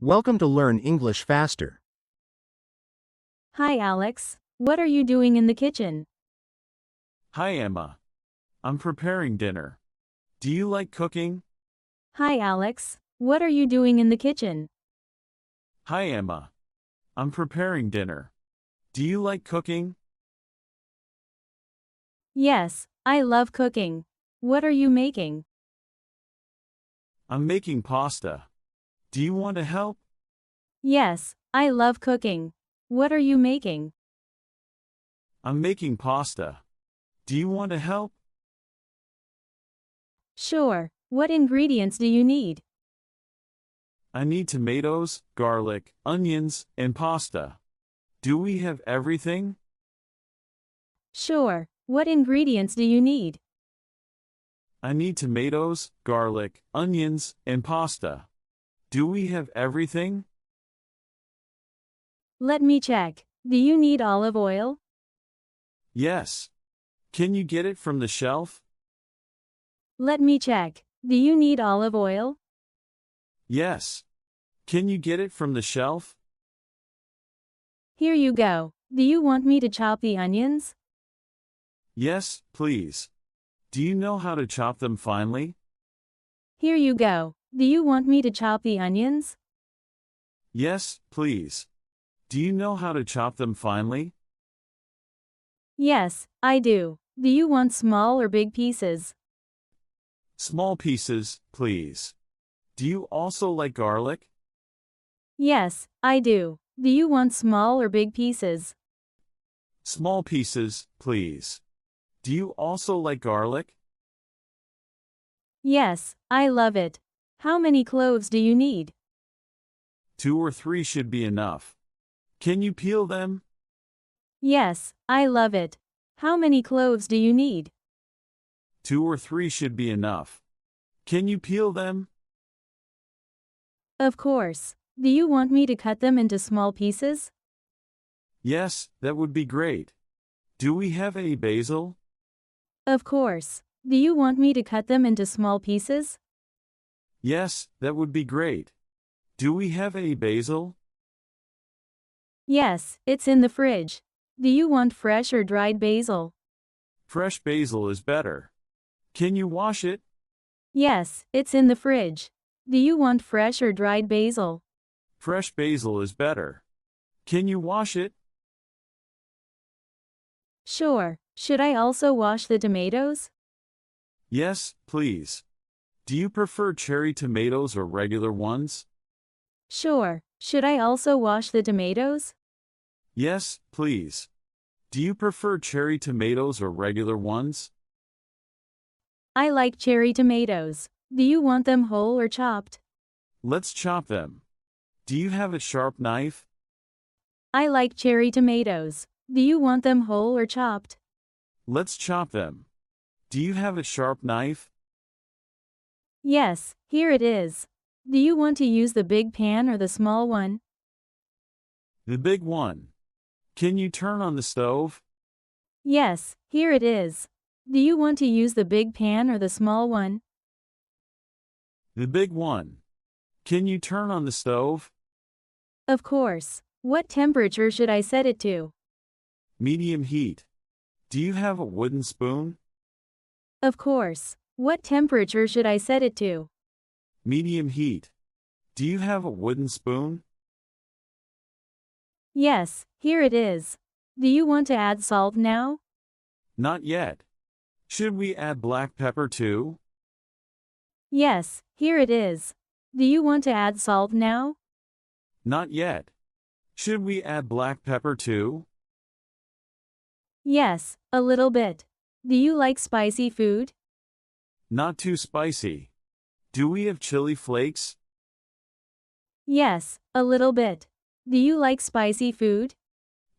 Welcome to Learn English Faster. Hi, Alex. What are you doing in the kitchen? Hi, Emma. I'm preparing dinner. Do you like cooking? Hi, Alex. What are you doing in the kitchen? Hi, Emma. I'm preparing dinner. Do you like cooking? Yes, I love cooking. What are you making? I'm making pasta. Do you want to help? Yes, I love cooking. What are you making? I'm making pasta. Do you want to help? Sure. What ingredients do you need? I need tomatoes, garlic, onions, and pasta. Do we have everything? Sure. What ingredients do you need? I need tomatoes, garlic, onions, and pasta. Do we have everything? Let me check. Do you need olive oil? Yes. Can you get it from the shelf? Let me check. Do you need olive oil? Yes. Can you get it from the shelf? Here you go. Do you want me to chop the onions? Yes, please. Do you know how to chop them finely? Here you go. Do you want me to chop the onions? Yes, please. Do you know how to chop them finely? Yes, I do. Do you want small or big pieces? Small pieces, please. Do you also like garlic? Yes, I do. Do you want small or big pieces? Small pieces, please. Do you also like garlic? Yes, I love it. How many cloves do you need? 2 or 3 should be enough. Can you peel them? Yes, I love it. How many cloves do you need? 2 or 3 should be enough. Can you peel them? Of course. Do you want me to cut them into small pieces? Yes, that would be great. Do we have any basil? Of course. Do you want me to cut them into small pieces? Yes, that would be great. Do we have any basil? Yes, it's in the fridge. Do you want fresh or dried basil? Fresh basil is better. Can you wash it? Yes, it's in the fridge. Do you want fresh or dried basil? Fresh basil is better. Can you wash it? Sure. Should I also wash the tomatoes? Yes, please. Do you prefer cherry tomatoes or regular ones? Sure. Should I also wash the tomatoes? Yes, please. Do you prefer cherry tomatoes or regular ones? I like cherry tomatoes. Do you want them whole or chopped? Let's chop them. Do you have a sharp knife? I like cherry tomatoes. Do you want them whole or chopped? Let's chop them. Do you have a sharp knife? Yes, here it is. Do you want to use the big pan or the small one? The big one. Can you turn on the stove? Yes, here it is. Do you want to use the big pan or the small one? The big one. Can you turn on the stove? Of course. What temperature should I set it to? Medium heat. Do you have a wooden spoon? Of course. What temperature should I set it to? Medium heat. Do you have a wooden spoon? Yes, here it is. Do you want to add salt now? Not yet. Should we add black pepper too? Yes, here it is. Do you want to add salt now? Not yet. Should we add black pepper too? Yes, a little bit. Do you like spicy food? Not too spicy. Do we have chili flakes? Yes, a little bit. Do you like spicy food?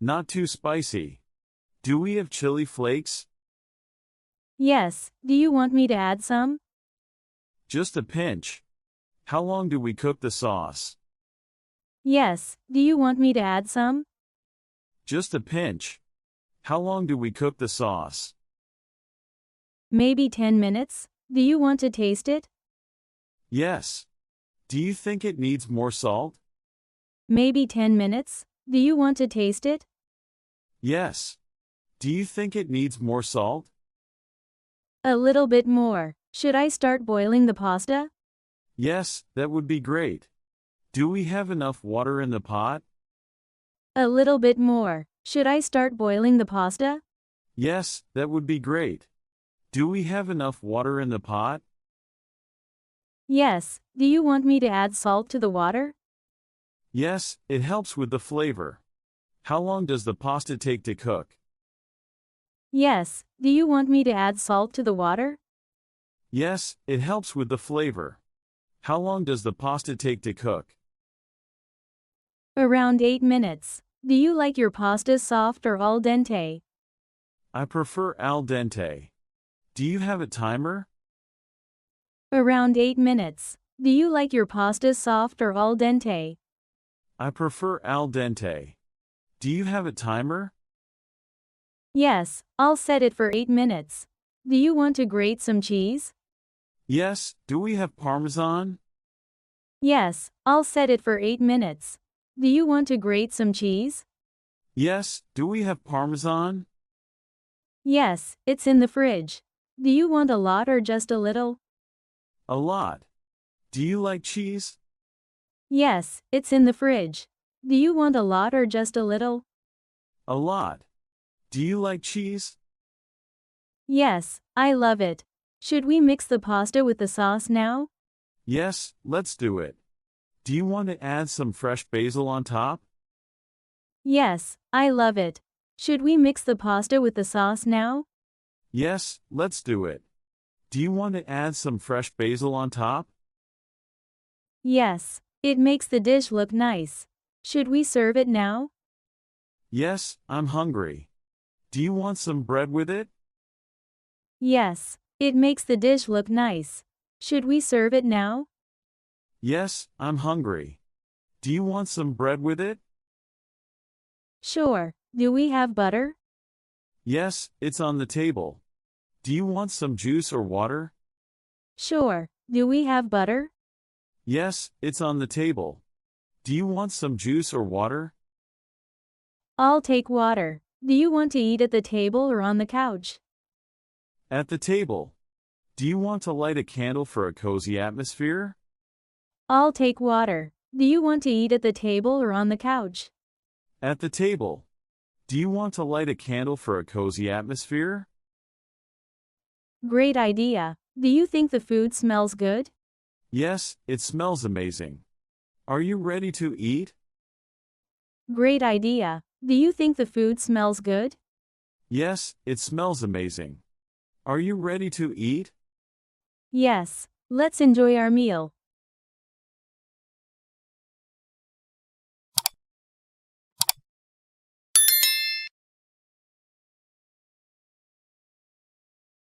Not too spicy. Do we have chili flakes? Yes, do you want me to add some? Just a pinch. How long do we cook the sauce? Yes, do you want me to add some? Just a pinch. How long do we cook the sauce? Maybe 10 minutes. Do you want to taste it? Yes. Do you think it needs more salt? Maybe 10 minutes? Do you want to taste it? Yes. Do you think it needs more salt? A little bit more. Should I start boiling the pasta? Yes, that would be great. Do we have enough water in the pot? A little bit more. Should I start boiling the pasta? Yes, that would be great. Do we have enough water in the pot? Yes. Do you want me to add salt to the water? Yes, it helps with the flavor. How long does the pasta take to cook? Yes. Do you want me to add salt to the water? Yes, it helps with the flavor. How long does the pasta take to cook? Around 8 minutes. Do you like your pasta soft or al dente? I prefer al dente. Do you have a timer? Around 8 minutes. Do you like your pasta soft or al dente? I prefer al dente. Do you have a timer? Yes, I'll set it for 8 minutes. Do you want to grate some cheese? Yes, do we have Parmesan? Yes, I'll set it for 8 minutes. Do you want to grate some cheese? Yes, do we have Parmesan? Yes, it's in the fridge. Do you want a lot or just a little? A lot. Do you like cheese? Yes, it's in the fridge. Do you want a lot or just a little? A lot. Do you like cheese? Yes, I love it. Should we mix the pasta with the sauce now? Yes, let's do it. Do you want to add some fresh basil on top? Yes, I love it. Should we mix the pasta with the sauce now? Yes, let's do it. Do you want to add some fresh basil on top? Yes, it makes the dish look nice. Should we serve it now? Yes, I'm hungry. Do you want some bread with it? Yes, it makes the dish look nice. Should we serve it now? Yes, I'm hungry. Do you want some bread with it? Sure. Do we have butter? Yes, it's on the table. Do you want some juice or water? Sure. Do we have butter? Yes, it's on the table. Do you want some juice or water? I'll take water. Do you want to eat at the table or on the couch? At the table. Do you want to light a candle for a cozy atmosphere? I'll take water. Do you want to eat at the table or on the couch? At the table. Do you want to light a candle for a cozy atmosphere? Great idea. Do you think the food smells good? Yes, it smells amazing. Are you ready to eat? Great idea. Do you think the food smells good? Yes, it smells amazing. Are you ready to eat? Yes. Let's enjoy our meal.